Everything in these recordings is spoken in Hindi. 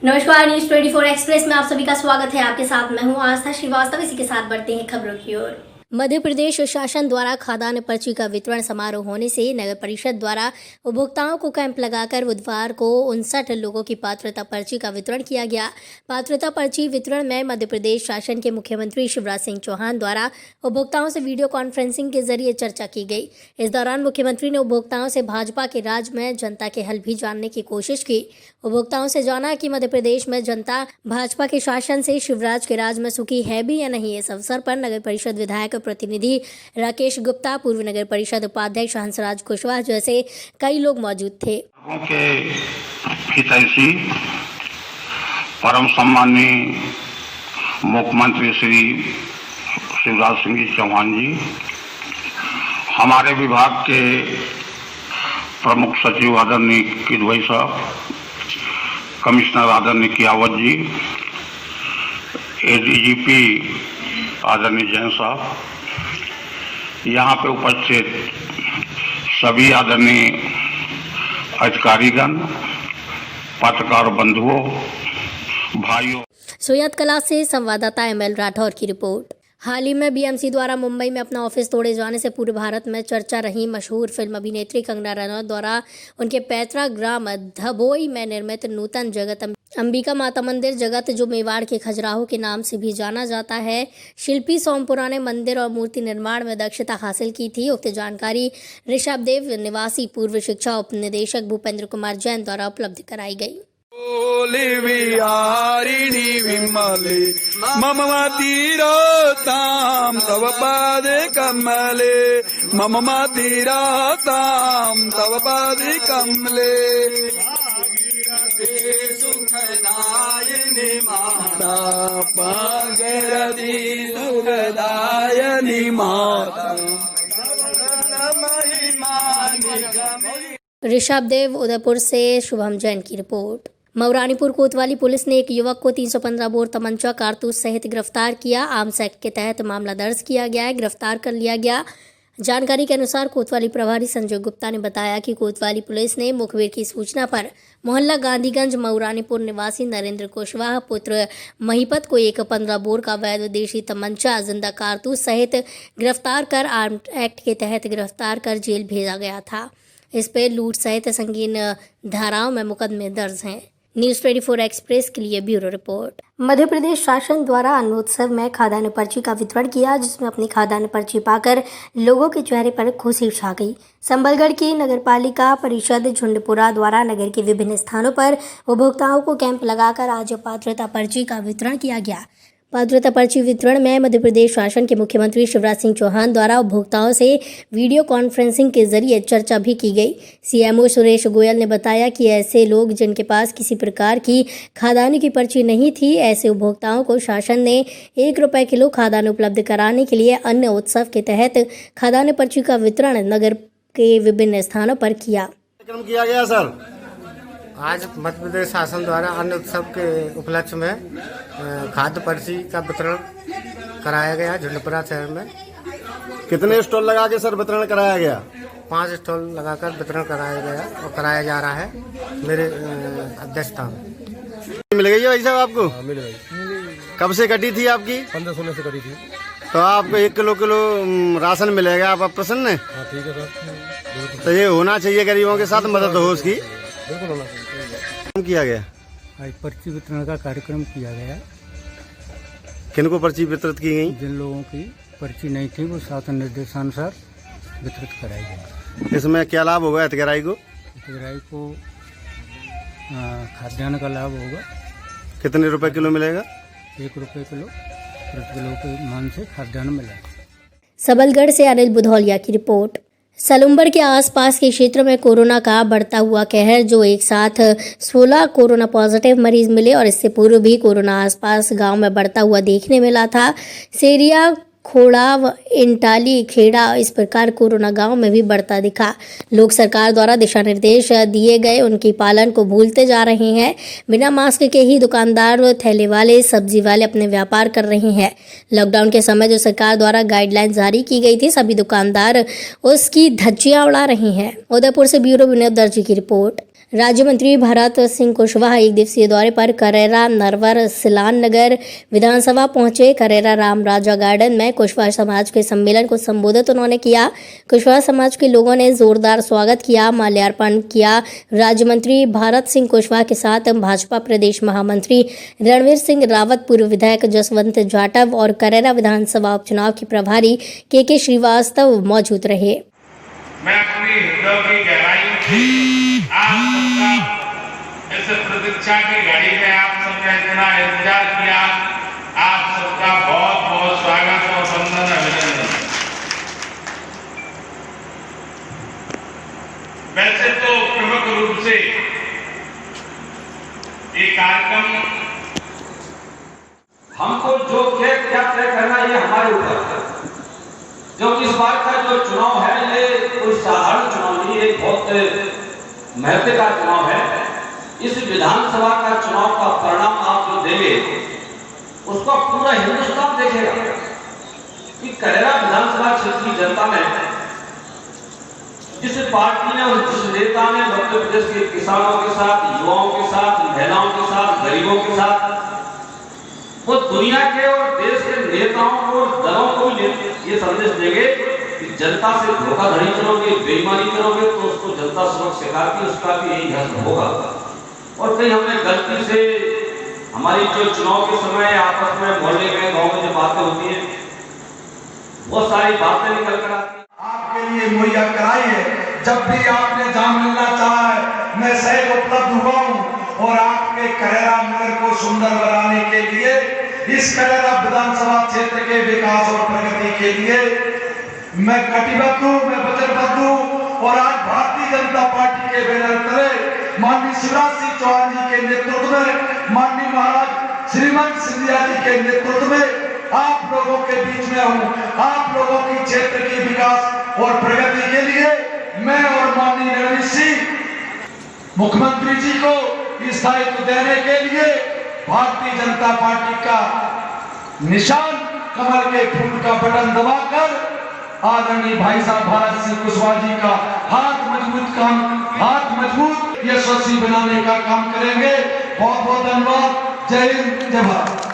नमस्कार, न्यूज 24 एक्सप्रेस में आप सभी का स्वागत है। आपके साथ मैं हूं आस्था श्रीवास्तव। इसी के साथ बढ़ते हैं खबरों की ओर। मध्य प्रदेश शासन द्वारा खाद्यान्न पर्ची का वितरण समारोह होने से नगर परिषद द्वारा उपभोक्ताओं को कैंप लगाकर बुधवार को 59 लोगों की पात्रता पर्ची का वितरण किया गया। पात्रता पर्ची वितरण में मध्य प्रदेश शासन के मुख्यमंत्री शिवराज सिंह चौहान द्वारा उपभोक्ताओं से वीडियो कॉन्फ्रेंसिंग के जरिए चर्चा की गई। इस दौरान मुख्यमंत्री ने उपभोक्ताओं से भाजपा के राज में जनता के हल भी जानने की कोशिश की। उपभोक्ताओं से जाना कि मध्य प्रदेश में जनता भाजपा के शासन से शिवराज के राज में सुखी है भी या नहीं। इस अवसर पर नगर परिषद विधायक प्रतिनिधि राकेश गुप्ता, पूर्व नगर परिषद उपाध्यक्ष हंसराज कुशवाहा जैसे कई लोग मौजूद थे। हितैषी परम सम्माननीय मुख्यमंत्री श्री शिवराज सिंह जी चौहान जी, हमारे विभाग के प्रमुख सचिव आदरणीय किदवई साहब, कमिश्नर आदरणीय कियावत जी, एडीजीपी आदरणीय जैन साहब, यहाँ पे उपस्थित सभी आदरणीय अधिकारीगण, पत्रकार बंधुओं, भाइयों। सोयत कला से संवाददाता एमएल राठौर की रिपोर्ट। हाल ही में बीएमसी द्वारा मुंबई में अपना ऑफिस तोड़े जाने से पूरे भारत में चर्चा रही मशहूर फिल्म अभिनेत्री कंगना रनौत द्वारा उनके पैतृक ग्राम धबोई में निर्मित नूतन जगत अंबिका माता मंदिर, जगत जो मेवाड़ के खजुराहो के नाम से भी जाना जाता है, शिल्पी सोमपुरा ने मंदिर और मूर्ति निर्माण में दक्षता हासिल की थी। उक्त जानकारी ऋषभदेव निवासी पूर्व शिक्षा उप निदेशक भूपेंद्र कुमार जैन द्वारा उपलब्ध कराई गई। ममतीरतां तव पादे कमले, ममतीरतां तव पादे कमले। सुखदायिनी माता भागीरथी, सुखदायिनी माता। ऋषभदेव उदयपुर से शुभम जैन की रिपोर्ट। मऊरानीपुर कोतवाली पुलिस ने एक युवक को 315 बोर तमंचा कारतूस सहित गिरफ्तार किया। आर्म्स एक्ट के तहत मामला दर्ज किया गया है, गिरफ्तार कर लिया गया। जानकारी के अनुसार कोतवाली प्रभारी संजय गुप्ता ने बताया कि कोतवाली पुलिस ने मुखबिर की सूचना पर मोहल्ला गांधीगंज मऊरानीपुर निवासी नरेंद्र कुशवाहा पुत्र महिपत को एक 15 बोर का वैध विदेशी तमंचा जिंदा कारतूस सहित गिरफ्तार कर आर्म्स एक्ट के तहत गिरफ्तार कर जेल भेजा गया था। इस पर लूट सहित संगीन धाराओं में मुकदमे दर्ज हैं। न्यूज 24 एक्सप्रेस के लिए ब्यूरो रिपोर्ट। मध्य प्रदेश शासन द्वारा अन्न उत्सव में खाद्यान्न पर्ची का वितरण किया, जिसमें अपनी खाद्यान्न पर्ची पाकर लोगों के चेहरे पर खुशी छा गई। संबलगढ़ की नगरपालिका परिषद झुंडपुरा द्वारा नगर के विभिन्न स्थानों पर उपभोक्ताओं को कैंप लगाकर आज पात्रता पर्ची का वितरण किया गया। पात्रता पर्ची वितरण में मध्य प्रदेश शासन के मुख्यमंत्री शिवराज सिंह चौहान द्वारा उपभोक्ताओं से वीडियो कॉन्फ्रेंसिंग के जरिए चर्चा भी की गई। सीएमओ सुरेश गोयल ने बताया कि ऐसे लोग जिनके पास किसी प्रकार की खाद्यान्न की पर्ची नहीं थी, ऐसे उपभोक्ताओं को शासन ने 1 रुपये किलो खाद्यान्न उपलब्ध कराने के लिए अन्न उत्सव के तहत खाद्यान्न पर्ची का वितरण नगर के विभिन्न स्थानों पर किया गया। सर, आज मध्य प्रदेश शासन द्वारा अन्न उत्सव के उपलक्ष्य में खाद्य पर्ची का वितरण कराया गया झुंडपुरा शहर में। कितने स्टॉल लगा के सर वितरण कराया गया? 5 स्टॉल लगाकर वितरण कराया गया और कराया जा रहा है मेरे अध्यक्षता में। मिल गई है भाई साहब आपको? मिल गई। कब से कटी थी आपकी? 15-16 से कटी थी। तो आपको 1 किलो राशन मिलेगा। आप प्रसन्न हैं? हाँ, ठीक है सर। तो ये होना चाहिए, गरीबों के साथ मदद हो उसकी। बिल्कुल होना चाहिए। किया गया आज पर्ची वितरण का कार्यक्रम किया गया। किनको पर्ची वितरित की गई? जिन लोगों की पर्ची नहीं थी वो शासन निर्देशानुसार वितरित कराई गई। इसमें क्या लाभ होगा हितग्राही को? हितग्राही को खाद्यान्न का लाभ होगा। कितने रुपए किलो मिलेगा? 1 रुपये किलो प्रति किलो के मान से खाद्यान्न मिलेगा। सबलगढ़ से अनिल बुधौलिया की रिपोर्ट। सलुम्बर के आसपास के क्षेत्र में कोरोना का बढ़ता हुआ कहर, जो एक साथ 16 कोरोना पॉजिटिव मरीज मिले और इससे पूर्व भी कोरोना आसपास गांव में बढ़ता हुआ देखने मिला था। सेरिया, खोड़ाव, इंटाली, खेड़ा, इस प्रकार कोरोना गांव में भी बढ़ता दिखा। लोग सरकार द्वारा दिशा निर्देश दिए गए उनकी पालन को भूलते जा रहे हैं। बिना मास्क के ही दुकानदार, ठेले वाले, सब्जी वाले अपने व्यापार कर रहे हैं। लॉकडाउन के समय जो सरकार द्वारा गाइडलाइन जारी की गई थी, सभी दुकानदार उसकी धज्जियां उड़ा रहे हैं। उदयपुर से ब्यूरो विनोद दर्जी की रिपोर्ट। राज्य मंत्री भरत सिंह कुशवाहा एक दिवसीय दौरे पर करेरा नरवर सिलान नगर विधानसभा पहुंचे। करेरा राम राजा गार्डन में कुशवाहा समाज के सम्मेलन को संबोधित उन्होंने किया। कुशवाहा समाज के लोगों ने जोरदार स्वागत किया, माल्यार्पण किया। राज्य मंत्री भरत सिंह कुशवाहा के साथ भाजपा प्रदेश महामंत्री रणवीर सिंह रावत, पूर्व विधायक जसवंत जाटव और करेरा विधानसभा उपचुनाव के प्रभारी के श्रीवास्तव मौजूद रहे। मैं अपनी हृदय की गहराइयों से आप सबका इस प्रतीक्षा की घड़ी में आप सबने इतना इंतजार किया, आप सबका बहुत बहुत स्वागत और वंदन, अभिनंदन। वैसे तो प्रमुख रूप से ये कार्यक्रम हमको जो क्या तय करना ये हमारे ऊपर है, क्योंकि इस बार का जो चुनाव है ये कोई साधारण चुनाव नहीं, एक बहुत महत्व का चुनाव है। इस विधानसभा का चुनाव का परिणाम आप जो देंगे उसको पूरा हिंदुस्तान देखेगा कि करेरा विधानसभा क्षेत्र की जनता ने, जिस पार्टी ने और जिस नेता ने मध्य प्रदेश के किसानों के साथ, युवाओं के साथ, महिलाओं के साथ, गरीबों के साथ, वो दुनिया के और देश के नेताओं को, दलों को ये संदेश देंगे कि जनता से धोखाधड़ी करोगे, बेईमानी करोगे तो उसको जनता सबक सिखाती, उसका भी यही हश्र होगा। और कहीं हमने गलती से हमारी जो चुनाव के समय आपस में मोहल्ले में, गांव में जो बातें होती हैं, बहुत सारी बातें निकल कर आती हैं, आपके लिए मुहैया कराई है। जब भी आपने जहां मिलना चाहा है मैं सहज उपलब्ध हुआ हूं और आपके करेरा नगर को सुंदर बनाने के लिए, इस करेरा विधानसभा क्षेत्र के विकास और प्रगति के लिए मैं कटिबद्ध हूं, मैं वचनबद्ध हूं। और आज भारतीय जनता पार्टी के बैनर तले माननीय शिवराज सिंह चौहान जी के नेतृत्व में, माननीय महाराज श्रीमंत सिंधिया जी के नेतृत्व में आप लोगों के बीच में हूं। आप लोगों की क्षेत्र की विकास और प्रगति के लिए मैं और माननीय रणवीर सिंह मुख्यमंत्री जी को स्थायित्व देने के लिए भारतीय जनता पार्टी का निशान, कमल के फूल का बटन दबाकर आदरणीय भाई साहब भरत सिंह कुशवाहा जी का हाथ मजबूत यशस्वी बनाने का काम करेंगे। बहुत बहुत धन्यवाद। जय हिंद, जय भारत।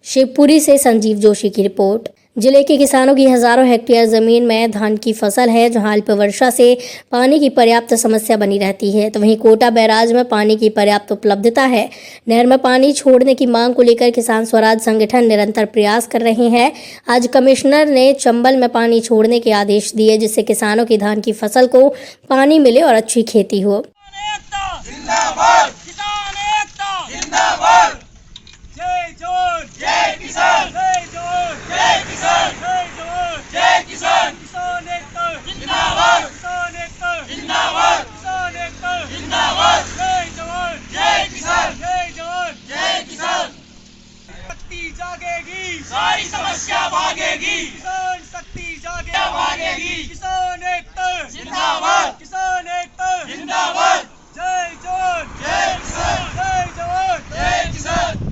शिवपुरी से संजीव जोशी की रिपोर्ट। जिले के किसानों की हजारों हेक्टेयर जमीन में धान की फसल है, जहां अल्प वर्षा से पानी की पर्याप्त समस्या बनी रहती है, तो वहीं कोटा बैराज में पानी की पर्याप्त उपलब्धता है। नहर में पानी छोड़ने की मांग को लेकर किसान स्वराज संगठन निरंतर प्रयास कर रहे हैं। आज कमिश्नर ने चंबल में पानी छोड़ने के आदेश दिए, जिससे किसानों की धान की फसल को पानी मिले और अच्छी खेती हो। सारी समस्या भागेगी, किसान शक्ति जागे भागेगी, किसान एकता जिंदाबाद, किसान एकता जिंदाबाद, जय जवान जय किसान, जय जवान जय किसान।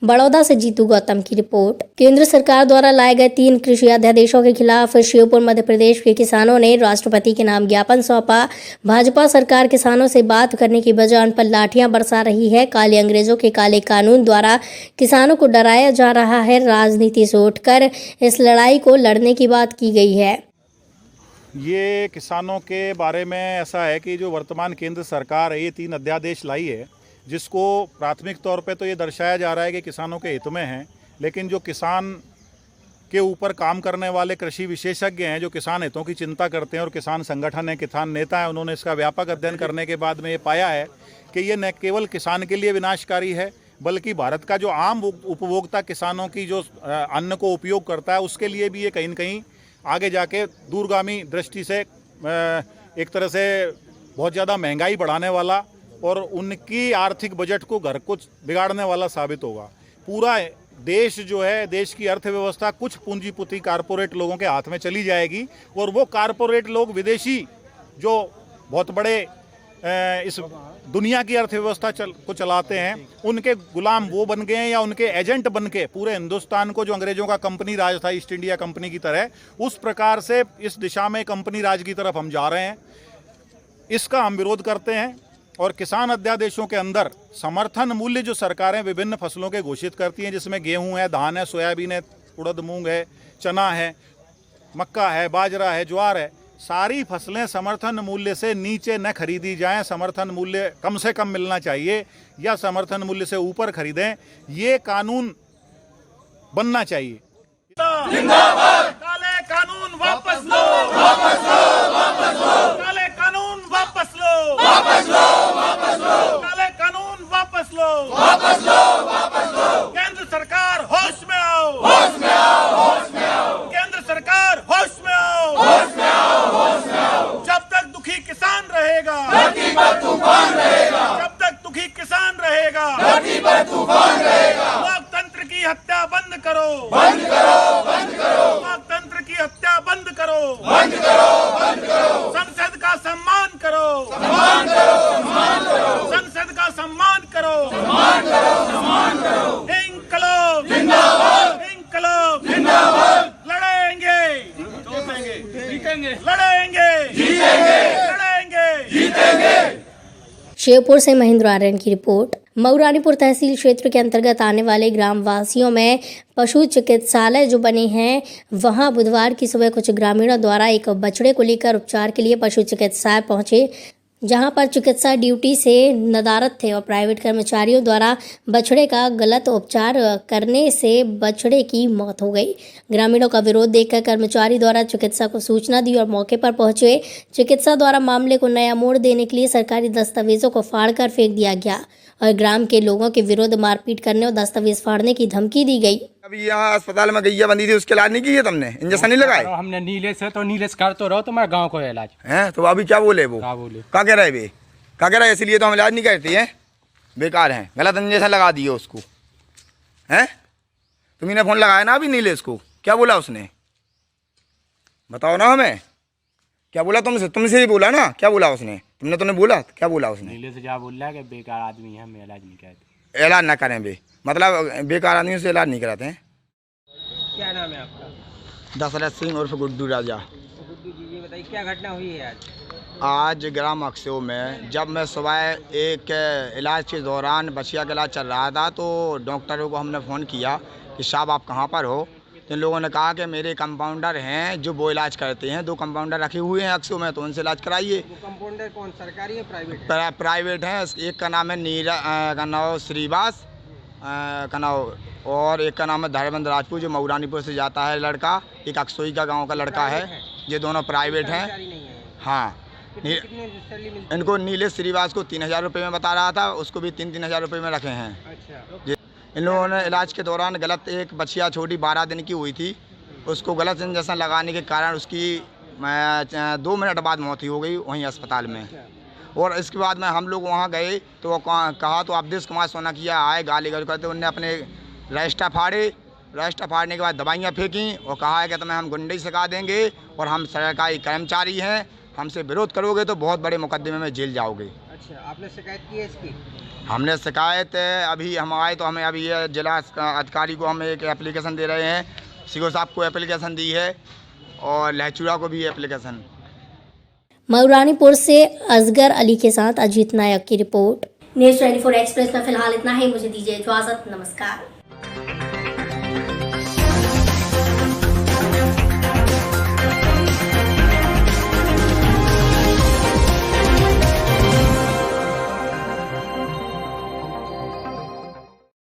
बड़ौदा से जीतू गौतम की रिपोर्ट। केंद्र सरकार द्वारा लाए गए 3 कृषि अध्यादेशों के खिलाफ श्योपुर मध्य प्रदेश के किसानों ने राष्ट्रपति के नाम ज्ञापन सौंपा। भाजपा सरकार किसानों से बात करने की बजाय उन पर लाठियां बरसा रही है। काले अंग्रेजों के काले कानून द्वारा किसानों को डराया जा रहा है। राजनीति से उठकर इस लड़ाई को लड़ने की बात की गई है। ये किसानों के बारे में ऐसा है कि जो वर्तमान केंद्र सरकार है, ये 3 अध्यादेश लाई है, जिसको प्राथमिक तौर पे तो ये दर्शाया जा रहा है कि किसानों के हित में हैं, लेकिन जो किसान के ऊपर काम करने वाले कृषि विशेषज्ञ हैं, जो किसान हितों की चिंता करते हैं और किसान संगठन है, किसान नेता है, उन्होंने इसका व्यापक अध्ययन करने के बाद में ये पाया है कि ये न केवल किसान के लिए विनाशकारी है, बल्कि भारत का जो आम उपभोक्ता किसानों की जो अन्न को उपयोग करता है, उसके लिए भी ये कहीं न कहीं आगे जाके दूरगामी दृष्टि से एक तरह से बहुत ज़्यादा महंगाई बढ़ाने वाला और उनकी आर्थिक बजट को घर को बिगाड़ने वाला साबित होगा। पूरा देश जो है, देश की अर्थव्यवस्था कुछ पूंजीपति कारपोरेट लोगों के हाथ में चली जाएगी और वो कारपोरेट लोग, विदेशी जो बहुत बड़े इस दुनिया की अर्थव्यवस्था को चलाते हैं, उनके गुलाम वो बन गए हैं या उनके एजेंट बन के पूरे हिंदुस्तान को, जो अंग्रेजों का कंपनी राज था ईस्ट इंडिया कंपनी की तरह, उस प्रकार से इस दिशा में कंपनी राज की तरफ हम जा रहे हैं। इसका हम विरोध करते हैं। और किसान अध्यादेशों के अंदर समर्थन मूल्य जो सरकारें विभिन्न फसलों के घोषित करती हैं, जिसमें गेहूं है, धान है, सोयाबीन है, उड़द मूंग है, चना है, मक्का है, बाजरा है, ज्वार है, सारी फसलें समर्थन मूल्य से नीचे न खरीदी जाएं। समर्थन मूल्य कम से कम मिलना चाहिए या समर्थन मूल्य से ऊपर खरीदें, ये कानून बनना चाहिए। जिंदाबाद। काले कानून वापस लो, वापस लो, वापस लो। काले कानून वापस लो, वापस लो, वापस लो। काले कानून वापस लो, वापस लो, वापस लो। केंद्र सरकार होश में आओ, होश में आओ, होश में आओ। केंद्र सरकार होश में आओ, होश में आओ, होश में आओ। जब तक दुखी किसान रहेगा, धरती पर तूफान रहेगा। जब तक दुखी किसान रहेगा, धरती पर तूफान रहेगा। लोकतंत्र की हत्या बंद करो, बंद करो, बंद करो। लोकतंत्र की हत्या बंद करो, बंद करो, बंद करो। संसद का सम्मान करो, सम्मान करो, सम्मान करो। संसद का सम्मान करो, सम्मान करो, सम्मान करो। इंकलाब जिंदाबाद, इंकलाब जिंदाबाद। लड़ेंगे, जीतेंगे, लड़ेंगे, जीतेंगे, लड़ेंगे, जीतेंगे। शिवपुर से महेंद्र आर्यन की रिपोर्ट। मऊरानीपुर तहसील क्षेत्र के अंतर्गत आने वाले ग्राम वासियों में पशु चिकित्सालय जो बने हैं, वहां बुधवार की सुबह कुछ ग्रामीणों द्वारा एक बछड़े को लेकर उपचार के लिए पशु चिकित्सालय पहुंचे, जहां पर चिकित्सा ड्यूटी से नदारत थे और प्राइवेट कर्मचारियों द्वारा बछड़े का गलत उपचार करने से बछड़े की मौत हो गई। ग्रामीणों का विरोध देखकर कर्मचारी द्वारा चिकित्सा को सूचना दी और मौके पर पहुंचे। चिकित्सा द्वारा मामले को नया मोड़ देने के लिए सरकारी दस्तावेजों को फाड़कर फेंक दिया गया और ग्राम के लोगों के विरुद्ध मारपीट करने और दस्तावेज फाड़ने की धमकी दी गई। अभी यहाँ अस्पताल में गैया बंदी थी, उसके इलाज नहीं किए तुमने? इंजेक्शन नहीं लगाए? हमने नीलेश है तो नीलेश कर तो रहो, तुम्हारे गांव को इलाज हैं तो अभी क्या बोले वो? क्या बोले? क्या कह रहे वे? क्या कह रहे? इसलिए तो हम इलाज नहीं करते हैं, बेकार हैं, गलत इंजेक्शन लगा दिए उसको। हैं तुम्ही ने फोन लगाया ना अभी नीलेश को, क्या बोला उसने? बताओ ना हमें, क्या बोला तुमसे? तुमसे ही बोला ना, क्या बोला उसने? तुमने तो नहीं बोला, क्या बोला उसने? नीलेश जा बोल रहा है कि बेकार आदमी है, हम इलाज नहीं करते। इलाज ना करें बे, मतलब बेकार आदमियों से इलाज नहीं कराते हैं। क्या नाम है आपका? दशरथ सिंह उर्फ गुड्डू राजा। गुड्डू जी, बताइए क्या घटना हुई है आज? आज ग्राम अक्सो में जब मैं सुबह एक इलाज के दौरान बछिया का इलाज चल रहा था, तो डॉक्टरों को हमने फ़ोन किया कि साहब आप कहाँ पर हो? तो इन लोगों ने कहा कि मेरे कंपाउंडर हैं जो वो इलाज करते हैं, 2 कंपाउंडर रखे हुए हैं अक्सो में, तो उनसे इलाज कराइए। वो कंपाउंडर कौन, सरकारी या प्राइवेट? प्राइवेट हैं। एक का नाम है का नाम श्रीवास का नाम, और एक का नाम है धर्मेंद्र राजपूत जो मऊरानीपुर से जाता है लड़का, एक अक्सोई का गांव का लड़का है। ये दोनों प्राइवेट हैं। हाँ, इनको नीलेश श्रीवास को 3,000 रुपये में बता रहा था, उसको भी 3,000 रुपये में रखे हैं। अच्छा। इन लोगों ने इलाज के दौरान गलत, एक बछिया छोटी 12 दिन की हुई थी, उसको गलत इंजेक्शन लगाने के कारण उसकी 2 मिनट बाद मौत हो गई वहीं अस्पताल में। और इसके बाद में हम लोग वहाँ गए तो वो कहा तो अवधेश कुमार सोनाकिया आए, गाली गलौज करते, उनने अपने रजिस्टर फाड़े, रजिस्टर फाड़ने के बाद दवाइयाँ फेंकी और कहा है कि तुम्हें हम गुंडे सिखा देंगे और हम सरकारी कर्मचारी हैं, हमसे विरोध करोगे तो बहुत बड़े मुकदमे में जेल जाओगे। अच्छा, आपने शिकायत की है इसकी? हमने शिकायत अभी हम आए तो हमें अभी ये जिला अधिकारी को हम एक एप्लीकेशन दे रहे हैं, सीओ साहब को एप्लीकेशन दी है और लहचूरा को भी एप्लीकेशन। मऊरानीपुर से असगर अली के साथ अजीत नायक की रिपोर्ट। न्यूज़ 24 एक्सप्रेस में फिलहाल इतना ही। मुझे दीजिए इजाजत, नमस्कार।